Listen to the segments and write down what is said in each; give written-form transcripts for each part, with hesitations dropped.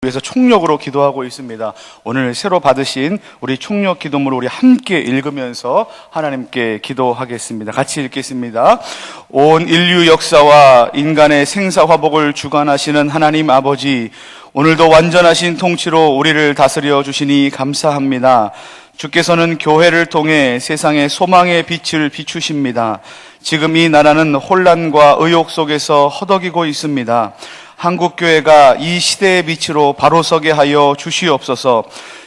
위해서 총력으로 기도하고 있습니다. 오늘 새로 받으신 우리 총력 기도문을 우리 함께 읽으면서 하나님께 기도하겠습니다. 같이 읽겠습니다. 온 인류 역사와 인간의 생사화복을 주관하시는 하나님 아버지, 오늘도 완전하신 통치로 우리를 다스려 주시니 감사합니다. 주께서는 교회를 통해 세상의 소망의 빛을 비추십니다. 지금 이 나라는 혼란과 의욕 속에서 허덕이고 있습니다. 한국교회가 이 시대의 빛으로 바로 서게 하여 주시옵소서.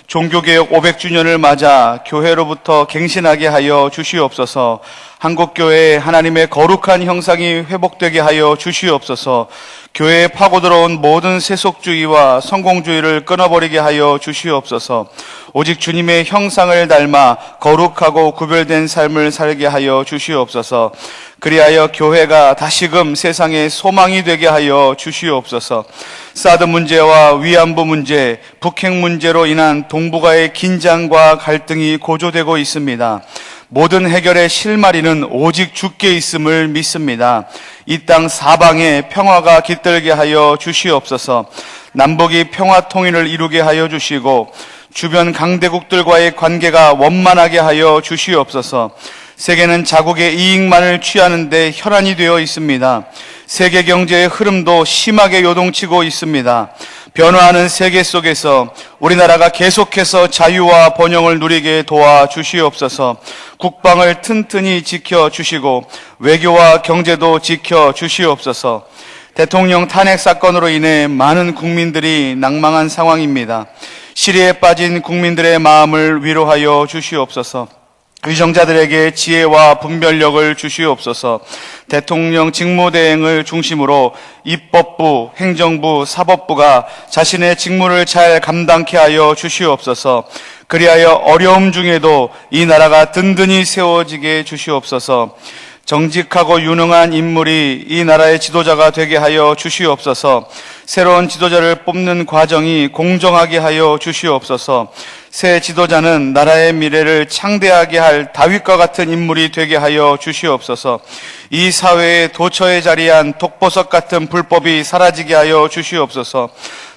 종교개혁 500주년을 맞아 교회로부터 갱신하게 하여 주시옵소서. 한국교회에 하나님의 거룩한 형상이 회복되게 하여 주시옵소서. 교회에 파고들어온 모든 세속주의와 성공주의를 끊어버리게 하여 주시옵소서. 오직 주님의 형상을 닮아 거룩하고 구별된 삶을 살게 하여 주시옵소서. 그리하여 교회가 다시금 세상의 소망이 되게 하여 주시옵소서. 사드 문제와 위안부 문제, 북핵 문제로 인한 동북아의 긴장과 갈등이 고조되고 있습니다. 모든 해결의 실마리는 오직 주께 있음을 믿습니다. 이 땅 사방에 평화가 깃들게 하여 주시옵소서. 남북이 평화 통일을 이루게 하여 주시고 주변 강대국들과의 관계가 원만하게 하여 주시옵소서. 세계는 자국의 이익만을 취하는 데 혈안이 되어 있습니다. 세계 경제의 흐름도 심하게 요동치고 있습니다. 변화하는 세계 속에서 우리나라가 계속해서 자유와 번영을 누리게 도와주시옵소서. 국방을 튼튼히 지켜주시고 외교와 경제도 지켜주시옵소서. 대통령 탄핵 사건으로 인해 많은 국민들이 낭망한 상황입니다. 시리에 빠진 국민들의 마음을 위로하여 주시옵소서. 위정자들에게 지혜와 분별력을 주시옵소서. 대통령 직무대행을 중심으로 입법부, 행정부, 사법부가 자신의 직무를 잘 감당케 하여 주시옵소서. 그리하여 어려움 중에도 이 나라가 든든히 세워지게 주시옵소서. 정직하고 유능한 인물이 이 나라의 지도자가 되게 하여 주시옵소서. 새로운 지도자를 뽑는 과정이 공정하게 하여 주시옵소서. 새 지도자는 나라의 미래를 창대하게 할 다윗과 같은 인물이 되게 하여 주시옵소서. 이 사회의 도처에 자리한 독보석 같은 불법이 사라지게 하여 주시옵소서.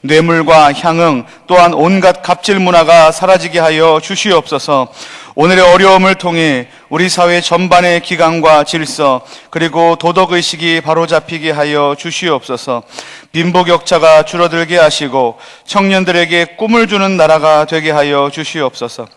뇌물과 향응 또한 온갖 갑질 문화가 사라지게 하여 주시옵소서. 오늘의 어려움을 통해 우리 사회 전반의 기강과 질서 그리고 도덕의식이 바로잡히게 하여 주시옵소서. 빈부격차가 줄어들게 하시고 청년들에게 꿈을 주는 나라가 되게 하여 주시옵소서.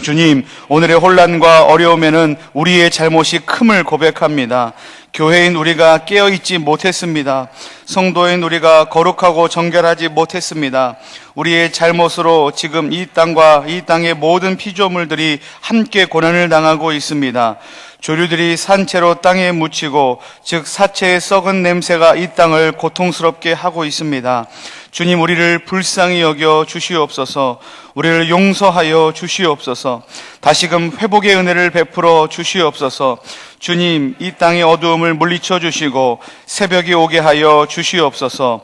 주님, 오늘의 혼란과 어려움에는 우리의 잘못이 큼을 고백합니다. 교회인 우리가 깨어있지 못했습니다. 성도인 우리가 거룩하고 정결하지 못했습니다. 우리의 잘못으로 지금 이 땅과 이 땅의 모든 피조물들이 함께 고난을 당하고 있습니다. 조류들이 산채로 땅에 묻히고 즉 사체의 썩은 냄새가 이 땅을 고통스럽게 하고 있습니다. 주님, 우리를 불쌍히 여겨 주시옵소서. 우리를 용서하여 주시옵소서. 다시금 회복의 은혜를 베풀어 주시옵소서. 주님, 이 땅의 어두움을 물리쳐 주시고 새벽이 오게 하여 주시옵소서.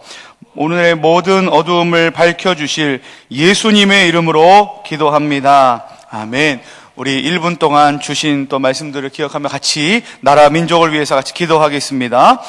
오늘의 모든 어두움을 밝혀주실 예수님의 이름으로 기도합니다. 아멘. 우리 1분 동안 주신 또 말씀들을 기억하며 같이 나라 민족을 위해서 같이 기도하겠습니다.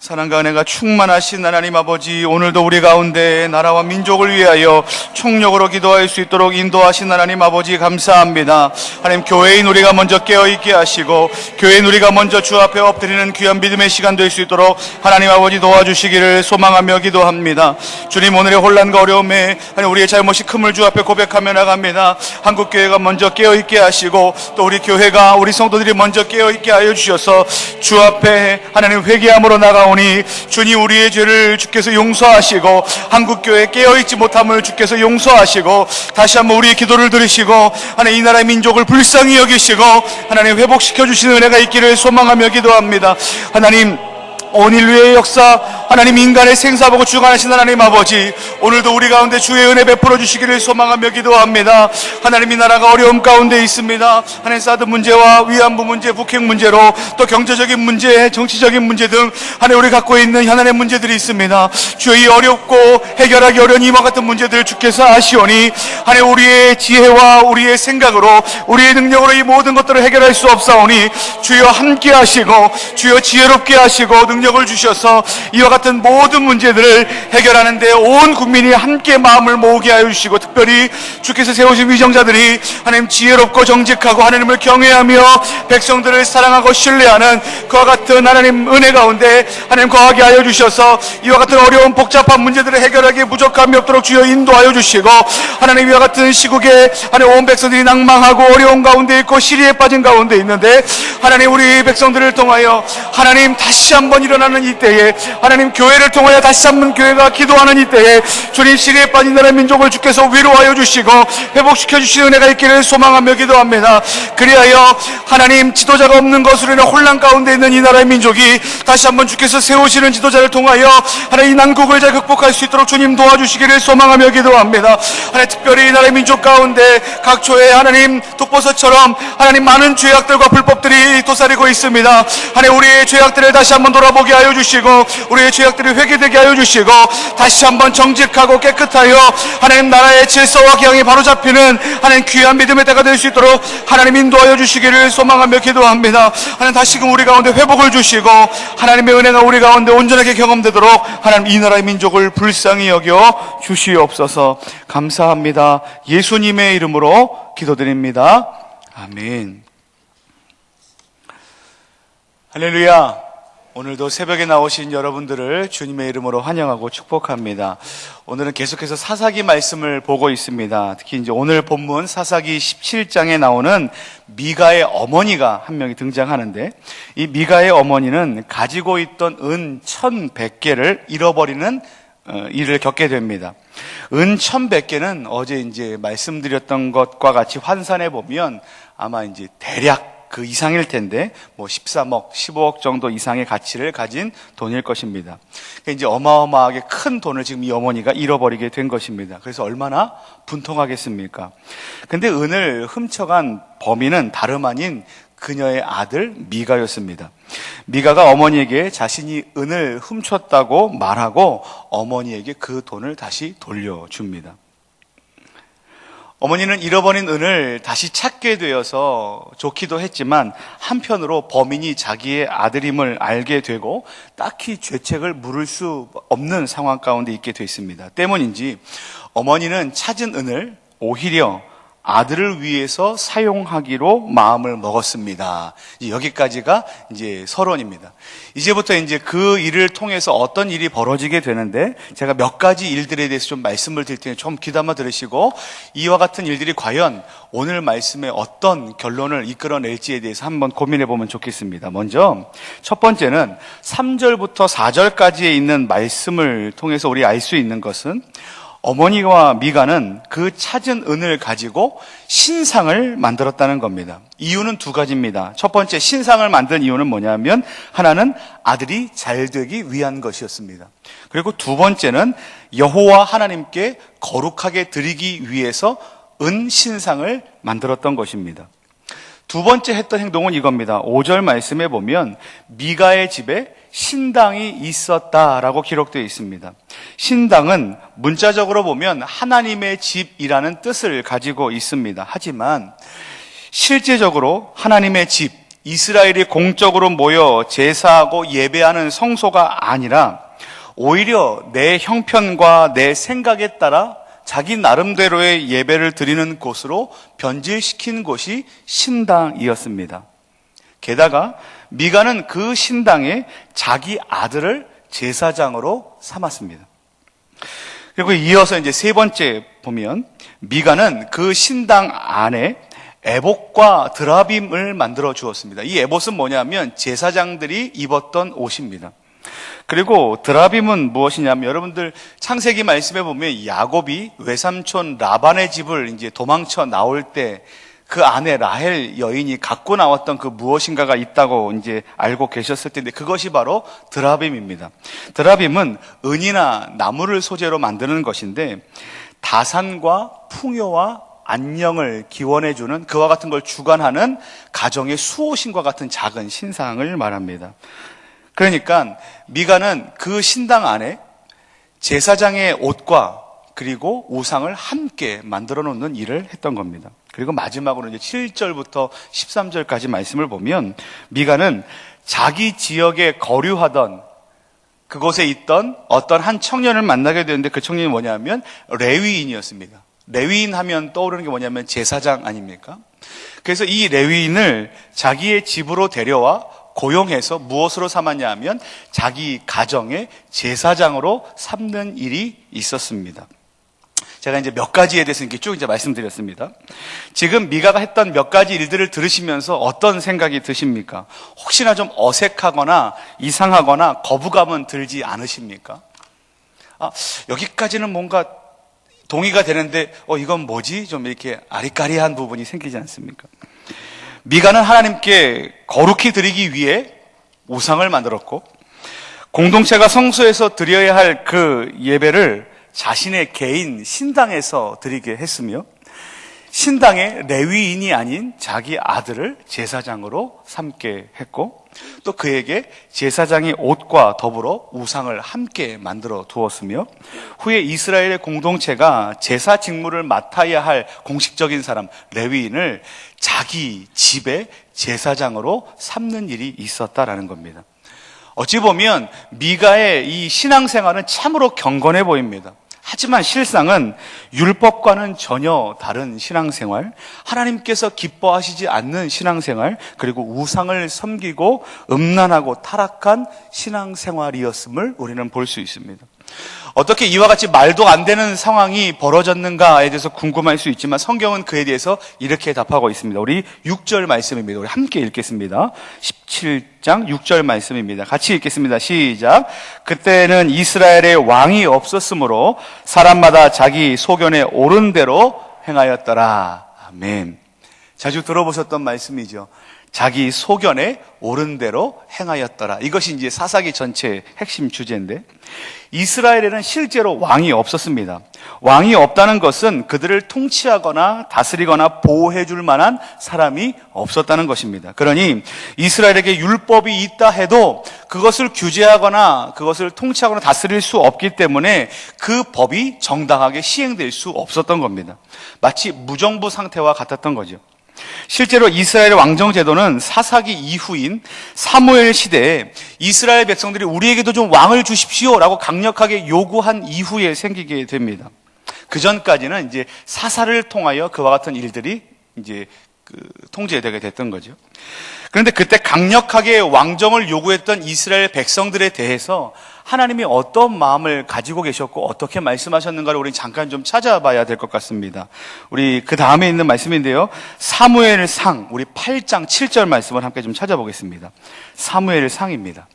사랑과 은혜가 충만하신 하나님 아버지, 오늘도 우리 가운데 나라와 민족을 위하여 총력으로 기도할 수 있도록 인도하신 하나님 아버지 감사합니다. 하나님, 교회인 우리가 먼저 깨어있게 하시고 교회인 우리가 먼저 주 앞에 엎드리는 귀한 믿음의 시간 될 수 있도록 하나님 아버지 도와주시기를 소망하며 기도합니다. 주님, 오늘의 혼란과 어려움에 하나님 우리의 잘못이 큼을 주 앞에 고백하며 나갑니다. 한국교회가 먼저 깨어있게 하시고 또 우리 교회가 우리 성도들이 먼저 깨어있게 하여 주셔서 주 앞에 하나님 회개함으로 나가오니 주님, 우리의 죄를 주께서 용서하시고 한국교회 깨어있지 못함을 주께서 용서하시고 다시 한번 우리의 기도를 들으시고 하나님 이 나라의 민족을 불쌍히 여기시고 하나님 회복시켜 주시는 은혜가 있기를 소망하며 기도합니다. 하나님, 온 인류의 역사, 하나님 인간의 생사보고 주관하신 하나님 아버지, 오늘도 우리 가운데 주의 은혜 베풀어 주시기를 소망하며 기도합니다. 하나님, 이 나라가 어려움 가운데 있습니다. 하나님, 사드 문제와 위안부 문제, 북핵 문제로 또 경제적인 문제, 정치적인 문제 등 하나님 우리 갖고 있는 현안의 문제들이 있습니다. 주여, 이 어렵고 해결하기 어려운 이와 같은 문제들을 주께서 아시오니 하나님 우리의 지혜와 우리의 생각으로 우리의 능력으로 이 모든 것들을 해결할 수 없사오니 주여 함께 하시고 주여 지혜롭게 하시고 능력을 주셔서 이와 같은 모든 문제들을 해결하는 데 온 국민이 함께 마음을 모으게 하여 주시고, 특별히 주께서 세우신 위정자들이 하나님 지혜롭고 정직하고 하나님을 경외하며 백성들을 사랑하고 신뢰하는 그와 같은 하나님 은혜 가운데 하나님 거하게 하여 주셔서 이와 같은 어려운 복잡한 문제들을 해결하기에 부족함이 없도록 주여 인도하여 주시고, 하나님 이와 같은 시국에 하나님 온 백성들이 낭망하고 어려운 가운데 있고 시리에 빠진 가운데 있는데, 하나님 우리 백성들을 통하여 하나님 다시 한번 일어나는 이때에, 하나님 교회를 통하여 다시 한번 교회가 기도하는 이때에 주님 시리에 빠진 나라의 민족을 주께서 위로하여 주시고 회복시켜 주시는 은혜가 있기를 소망하며 기도합니다. 그리하여 하나님 지도자가 없는 것으로 인해 혼란 가운데 있는 이 나라의 민족이 다시 한번 주께서 세우시는 지도자를 통하여 하나님 이 난국을 잘 극복할 수 있도록 주님 도와주시기를 소망하며 기도합니다. 하나님 특별히 이 나라의 민족 가운데 각초에 하나님 독버섯처럼 하나님 많은 죄악들과 불법들이 도사리고 있습니다. 하나님 우리의 죄악들을 다시 한번 돌아보게 하여 주시고, 우리의 죄악들이 회개되게 하여 주시고, 다시 한번 정직하고 깨끗하여 하나님 나라의 질서와 기왕이 바로잡히는 하나님 귀한 믿음의 때가 될 수 있도록 하나님 인도하여 주시기를 소망하며 기도합니다. 하나님 다시금 우리 가운데 회복을 주시고 하나님의 은혜가 우리 가운데 온전하게 경험되도록 하나님 이 나라의 민족을 불쌍히 여겨 주시옵소서. 감사합니다. 예수님의 이름으로 기도드립니다. 아멘. 할렐루야. 오늘도 새벽에 나오신 여러분들을 주님의 이름으로 환영하고 축복합니다. 오늘은 계속해서 사사기 말씀을 보고 있습니다. 특히 이제 오늘 본문 사사기 17장에 나오는 미가의 어머니가 한 명이 등장하는데, 이 미가의 어머니는 가지고 있던 은 1,100개를 잃어버리는 일을 겪게 됩니다. 은 1,100개는 어제 이제 말씀드렸던 것과 같이 환산해 보면 아마 이제 대략 그 이상일 텐데, 13억, 15억 정도 이상의 가치를 가진 돈일 것입니다. 그러니까 이제 어마어마하게 큰 돈을 지금 이 어머니가 잃어버리게 된 것입니다. 그래서 얼마나 분통하겠습니까? 근데 은을 훔쳐간 범인은 다름 아닌 그녀의 아들 미가였습니다. 미가가 어머니에게 자신이 은을 훔쳤다고 말하고 어머니에게 그 돈을 다시 돌려줍니다. 어머니는 잃어버린 은을 다시 찾게 되어서 좋기도 했지만, 한편으로 범인이 자기의 아들임을 알게 되고 딱히 죄책을 물을 수 없는 상황 가운데 있게 됐습니다. 때문인지 어머니는 찾은 은을 오히려 아들을 위해서 사용하기로 마음을 먹었습니다. 여기까지가 이제 서론입니다. 이제부터 이제 그 일을 통해서 어떤 일이 벌어지게 되는데, 제가 몇 가지 일들에 대해서 좀 말씀을 드릴 테니 좀 귀담아 들으시고, 이와 같은 일들이 과연 오늘 말씀에 어떤 결론을 이끌어낼지에 대해서 한번 고민해 보면 좋겠습니다. 먼저 첫 번째는 3절부터 4절까지에 있는 말씀을 통해서 우리 알 수 있는 것은, 어머니와 미가는 그 찾은 은을 가지고 신상을 만들었다는 겁니다. 이유는 두 가지입니다. 첫 번째, 신상을 만든 이유는 뭐냐면, 하나는 아들이 잘 되기 위한 것이었습니다. 그리고 두 번째는 여호와 하나님께 거룩하게 드리기 위해서 은 신상을 만들었던 것입니다. 두 번째 했던 행동은 이겁니다. 5절 말씀에 보면 미가의 집에 신당이 있었다라고 기록되어 있습니다. 신당은 문자적으로 보면 하나님의 집이라는 뜻을 가지고 있습니다. 하지만 실제적으로 하나님의 집, 이스라엘이 공적으로 모여 제사하고 예배하는 성소가 아니라 오히려 내 형편과 내 생각에 따라 자기 나름대로의 예배를 드리는 곳으로 변질시킨 곳이 신당이었습니다. 게다가 미가는 그 신당에 자기 아들을 제사장으로 삼았습니다. 그리고 이어서 이제 세 번째 보면, 미가는 그 신당 안에 에봇과 드라빔을 만들어 주었습니다. 이 에봇은 뭐냐면 제사장들이 입었던 옷입니다. 그리고 드라빔은 무엇이냐면, 여러분들 창세기 말씀에 보면 야곱이 외삼촌 라반의 집을 이제 도망쳐 나올 때 그 안에 라헬 여인이 갖고 나왔던 그 무엇인가가 있다고 이제 알고 계셨을 텐데, 그것이 바로 드라빔입니다. 드라빔은 은이나 나무를 소재로 만드는 것인데, 다산과 풍요와 안녕을 기원해주는 그와 같은 걸 주관하는 가정의 수호신과 같은 작은 신상을 말합니다. 그러니까 미가는 그 신당 안에 제사장의 옷과 그리고 우상을 함께 만들어 놓는 일을 했던 겁니다. 그리고 마지막으로 이제 7절부터 13절까지 말씀을 보면, 미가는 자기 지역에 거류하던 그곳에 있던 어떤 한 청년을 만나게 되는데 그 청년이 뭐냐면 레위인이었습니다. 레위인 하면 떠오르는 게 뭐냐면 제사장 아닙니까? 그래서 이 레위인을 자기의 집으로 데려와 고용해서 무엇으로 삼았냐 하면 자기 가정의 제사장으로 삼는 일이 있었습니다. 제가 이제 몇 가지에 대해서 이렇게 쭉 이제 말씀드렸습니다. 지금 미가가 했던 몇 가지 일들을 들으시면서 어떤 생각이 드십니까? 혹시나 좀 어색하거나 이상하거나 거부감은 들지 않으십니까? 여기까지는 뭔가 동의가 되는데 이건 뭐지? 좀 이렇게 아리까리한 부분이 생기지 않습니까? 미가는 하나님께 거룩히 드리기 위해 우상을 만들었고 공동체가 성소에서 드려야 할 그 예배를 자신의 개인 신당에서 드리게 했으며 신당의 레위인이 아닌 자기 아들을 제사장으로 삼게 했고 또 그에게 제사장의 옷과 더불어 우상을 함께 만들어 두었으며 후에 이스라엘의 공동체가 제사 직무를 맡아야 할 공식적인 사람 레위인을 자기 집의 제사장으로 삼는 일이 있었다라는 겁니다. 어찌 보면 미가의 이 신앙생활은 참으로 경건해 보입니다. 하지만 실상은 율법과는 전혀 다른 신앙생활, 하나님께서 기뻐하시지 않는 신앙생활, 그리고 우상을 섬기고 음란하고 타락한 신앙생활이었음을 우리는 볼 수 있습니다. 어떻게 이와 같이 말도 안 되는 상황이 벌어졌는가에 대해서 궁금할 수 있지만 성경은 그에 대해서 이렇게 답하고 있습니다. 우리 6절 말씀입니다. 우리 함께 읽겠습니다. 17장 6절 말씀입니다. 같이 읽겠습니다. 시작. 그때는 이스라엘에 왕이 없었으므로 사람마다 자기 소견에 옳은 대로 행하였더라. 아멘. 자주 들어보셨던 말씀이죠. 자기 소견에 옳은 대로 행하였더라. 이것이 이제 사사기 전체의 핵심 주제인데 이스라엘에는 실제로 왕이 없었습니다. 왕이 없다는 것은 그들을 통치하거나 다스리거나 보호해 줄 만한 사람이 없었다는 것입니다. 그러니 이스라엘에게 율법이 있다 해도 그것을 규제하거나 그것을 통치하거나 다스릴 수 없기 때문에 그 법이 정당하게 시행될 수 없었던 겁니다. 마치 무정부 상태와 같았던 거죠. 실제로 이스라엘의 왕정 제도는 사사기 이후인 사무엘 시대에 이스라엘 백성들이 우리에게도 좀 왕을 주십시오라고 강력하게 요구한 이후에 생기게 됩니다. 그 전까지는 이제 사사를 통하여 그와 같은 일들이 이제 통제되게 됐던 거죠. 그런데 그때 강력하게 왕정을 요구했던 이스라엘 백성들에 대해서 하나님이 어떤 마음을 가지고 계셨고 어떻게 말씀하셨는가를 우리 잠깐 좀 찾아봐야 될 것 같습니다. 우리 그 다음에 있는 말씀인데요. 사무엘상 우리 8장 7절 말씀을 함께 좀 찾아보겠습니다. 사무엘상입니다.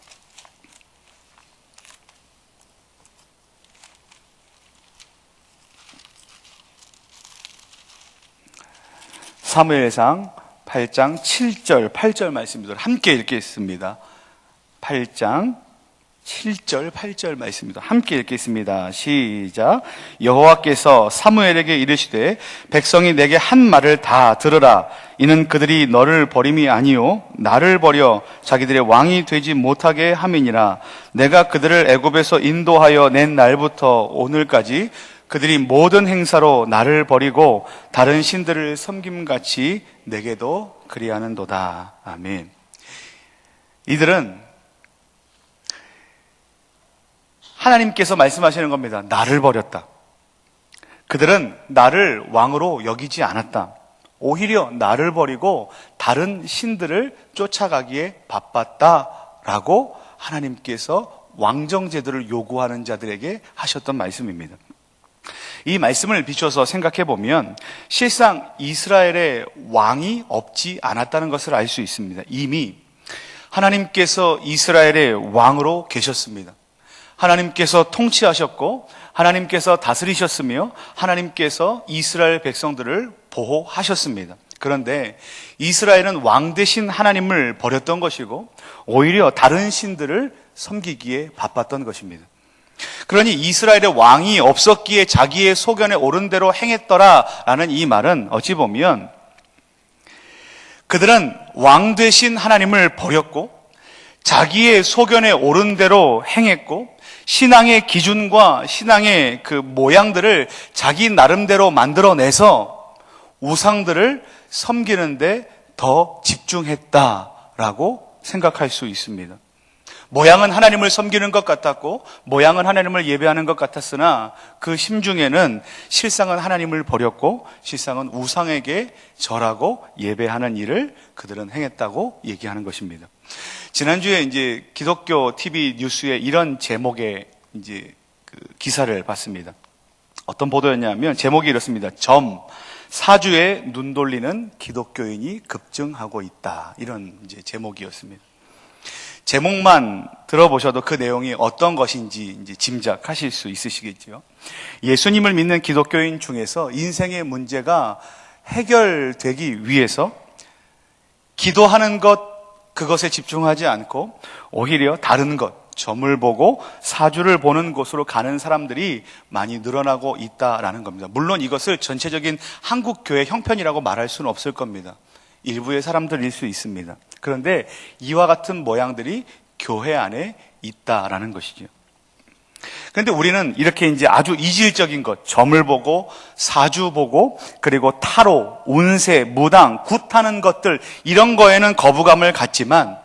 사무엘상 8장 7절 8절 말씀입니다. 함께 읽겠습니다. 8장 7절 8절 말씀입니다. 함께 읽겠습니다. 시작. 여호와께서 사무엘에게 이르시되 백성이 내게 한 말을 다 들으라. 이는 그들이 너를 버림이 아니요 나를 버려 자기들의 왕이 되지 못하게 함이니라. 내가 그들을 애굽에서 인도하여 낸 날부터 오늘까지 그들이 모든 행사로 나를 버리고 다른 신들을 섬김같이 내게도 그리하는도다. 아멘. 이들은 하나님께서 말씀하시는 겁니다. 나를 버렸다. 그들은 나를 왕으로 여기지 않았다. 오히려 나를 버리고 다른 신들을 쫓아가기에 바빴다라고 하나님께서 왕정제도를 요구하는 자들에게 하셨던 말씀입니다. 이 말씀을 비춰서 생각해 보면 실상 이스라엘에 왕이 없지 않았다는 것을 알 수 있습니다. 이미 하나님께서 이스라엘의 왕으로 계셨습니다. 하나님께서 통치하셨고 하나님께서 다스리셨으며 하나님께서 이스라엘 백성들을 보호하셨습니다. 그런데 이스라엘은 왕 대신 하나님을 버렸던 것이고 오히려 다른 신들을 섬기기에 바빴던 것입니다. 그러니 이스라엘의 왕이 없었기에 자기의 소견에 옳은 대로 행했더라라는 이 말은 어찌 보면 그들은 왕 되신 하나님을 버렸고 자기의 소견에 옳은 대로 행했고 신앙의 기준과 신앙의 그 모양들을 자기 나름대로 만들어내서 우상들을 섬기는데 더 집중했다라고 생각할 수 있습니다. 모양은 하나님을 섬기는 것 같았고 모양은 하나님을 예배하는 것 같았으나 그 심중에는 실상은 하나님을 버렸고 실상은 우상에게 절하고 예배하는 일을 그들은 행했다고 얘기하는 것입니다. 지난주에 이제 기독교 TV 뉴스에 이런 제목의 이제 그 기사를 봤습니다. 어떤 보도였냐면 제목이 이렇습니다. 사주에 눈 돌리는 기독교인이 급증하고 있다. 이런 이제 제목이었습니다. 제목만 들어보셔도 그 내용이 어떤 것인지 이제 짐작하실 수 있으시겠죠. 예수님을 믿는 기독교인 중에서 인생의 문제가 해결되기 위해서 기도하는 것, 그것에 집중하지 않고 오히려 다른 것, 점을 보고 사주를 보는 곳으로 가는 사람들이 많이 늘어나고 있다라는 겁니다. 물론 이것을 전체적인 한국 교회 형편이라고 말할 수는 없을 겁니다. 일부의 사람들일 수 있습니다. 그런데 이와 같은 모양들이 교회 안에 있다라는 것이죠. 그런데 우리는 이렇게 이제 아주 이질적인 것, 점을 보고 사주 보고 그리고 타로, 운세, 무당, 굿하는 것들 이런 거에는 거부감을 갖지만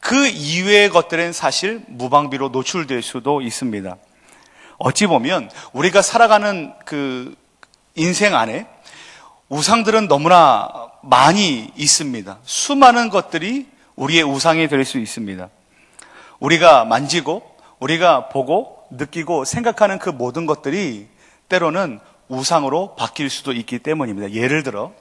그 이외의 것들은 사실 무방비로 노출될 수도 있습니다. 어찌 보면 우리가 살아가는 그 인생 안에 우상들은 너무나 많이 있습니다. 수많은 것들이 우리의 우상이 될 수 있습니다. 우리가 만지고 우리가 보고 느끼고 생각하는 그 모든 것들이 때로는 우상으로 바뀔 수도 있기 때문입니다. 예를 들어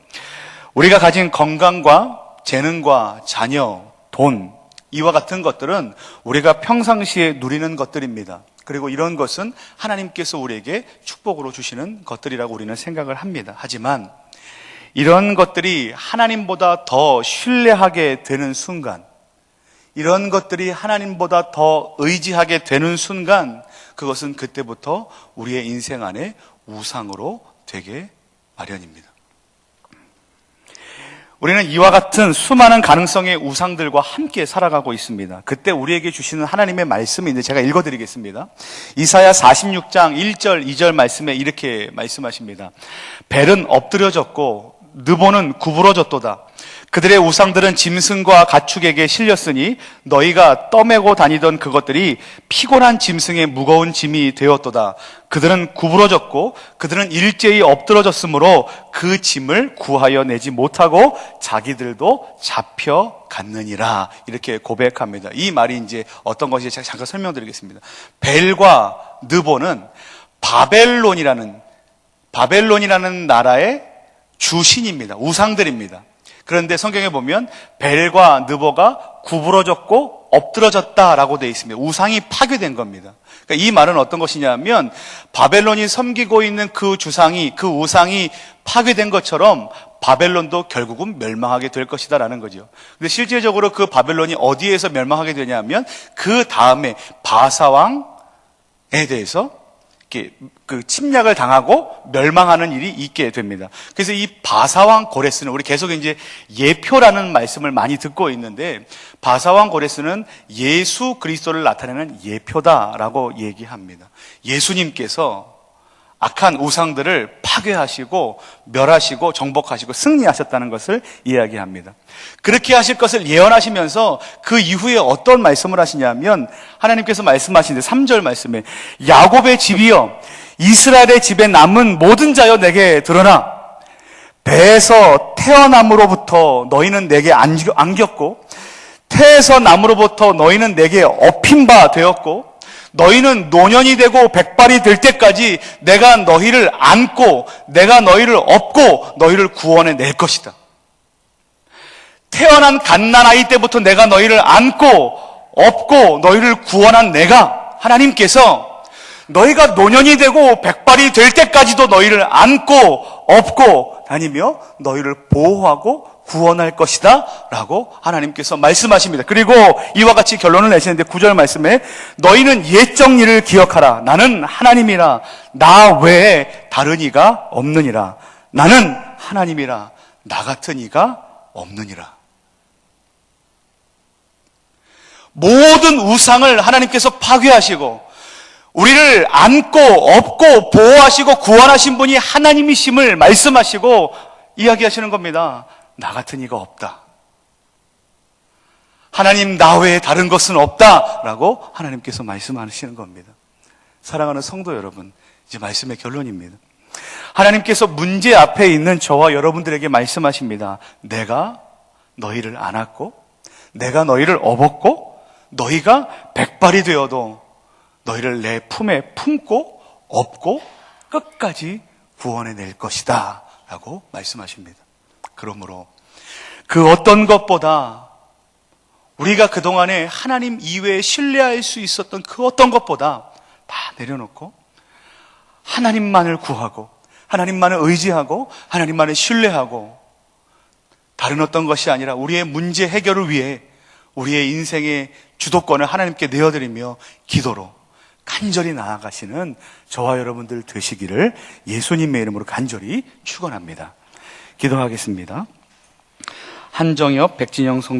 우리가 가진 건강과 재능과 자녀, 돈 이와 같은 것들은 우리가 평상시에 누리는 것들입니다. 그리고 이런 것은 하나님께서 우리에게 축복으로 주시는 것들이라고 우리는 생각을 합니다. 하지만 이런 것들이 하나님보다 더 신뢰하게 되는 순간, 이런 것들이 하나님보다 더 의지하게 되는 순간 그것은 그때부터 우리의 인생 안에 우상으로 되게 마련입니다. 우리는 이와 같은 수많은 가능성의 우상들과 함께 살아가고 있습니다. 그때 우리에게 주시는 하나님의 말씀이 있는데 제가 읽어드리겠습니다. 이사야 46장 1절 2절 말씀에 이렇게 말씀하십니다. 벨은 엎드려졌고 느보는 구부러졌도다. 그들의 우상들은 짐승과 가축에게 실렸으니 너희가 떠매고 다니던 그것들이 피곤한 짐승의 무거운 짐이 되었도다. 그들은 구부러졌고 그들은 일제히 엎드러졌으므로 그 짐을 구하여 내지 못하고 자기들도 잡혀갔느니라. 이렇게 고백합니다. 이 말이 이제 어떤 것인지 제가 잠깐 설명드리겠습니다. 벨과 느보는 바벨론이라는 나라의 주신입니다. 우상들입니다. 그런데 성경에 보면 벨과 느보가 구부러졌고 엎드러졌다라고 되어 있습니다. 우상이 파괴된 겁니다. 그러니까 이 말은 어떤 것이냐면 바벨론이 섬기고 있는 그 주상이, 그 우상이 파괴된 것처럼 바벨론도 결국은 멸망하게 될 것이다라는 거죠. 근데 실제적으로 그 바벨론이 어디에서 멸망하게 되냐면 그 다음에 바사왕에 대해서 그 침략을 당하고 멸망하는 일이 있게 됩니다. 그래서 이 바사왕 고레스는 우리 계속 이제 예표라는 말씀을 많이 듣고 있는데 바사왕 고레스는 예수 그리스도를 나타내는 예표다라고 얘기합니다. 예수님께서 악한 우상들을 파괴하시고 멸하시고 정복하시고 승리하셨다는 것을 이야기합니다. 그렇게 하실 것을 예언하시면서 그 이후에 어떤 말씀을 하시냐면 하나님께서 말씀하시는데 3절 말씀에 야곱의 집이여 이스라엘의 집에 남은 모든 자여 내게 드러나 배에서 태어남으로부터 너희는 내게 안겼고 태에서 남으로부터 너희는 내게 업힌 바 되었고 너희는 노년이 되고 백발이 될 때까지 내가 너희를 안고 내가 너희를 업고 너희를 구원해 낼 것이다. 태어난 갓난아이 때부터 내가 너희를 안고 업고 너희를 구원한 내가 하나님께서 너희가 노년이 되고 백발이 될 때까지도 너희를 안고 업고 다니며 너희를 보호하고 구원할 것이다 라고 하나님께서 말씀하십니다. 그리고 이와 같이 결론을 내시는데 9절 말씀에 너희는 옛적 일을 기억하라. 나는 하나님이라. 나 외에 다른 이가 없느니라. 나는 하나님이라. 나 같은 이가 없느니라. 모든 우상을 하나님께서 파괴하시고 우리를 안고 업고 보호하시고 구원하신 분이 하나님이심을 말씀하시고 이야기하시는 겁니다. 나 같은 이가 없다. 하나님 나 외에 다른 것은 없다라고 하나님께서 말씀하시는 겁니다. 사랑하는 성도 여러분, 이제 말씀의 결론입니다. 하나님께서 문제 앞에 있는 저와 여러분들에게 말씀하십니다. 내가 너희를 안았고 내가 너희를 업었고 너희가 백발이 되어도 너희를 내 품에 품고 업고 끝까지 구원해낼 것이다 라고 말씀하십니다. 그러므로 그 어떤 것보다 우리가 그동안에 하나님 이외에 신뢰할 수 있었던 그 어떤 것보다 다 내려놓고 하나님만을 구하고 하나님만을 의지하고 하나님만을 신뢰하고 다른 어떤 것이 아니라 우리의 문제 해결을 위해 우리의 인생의 주도권을 하나님께 내어드리며 기도로 간절히 나아가시는 저와 여러분들 되시기를 예수님의 이름으로 간절히 축원합니다. 기도하겠습니다. 한정엽, 백진영 성도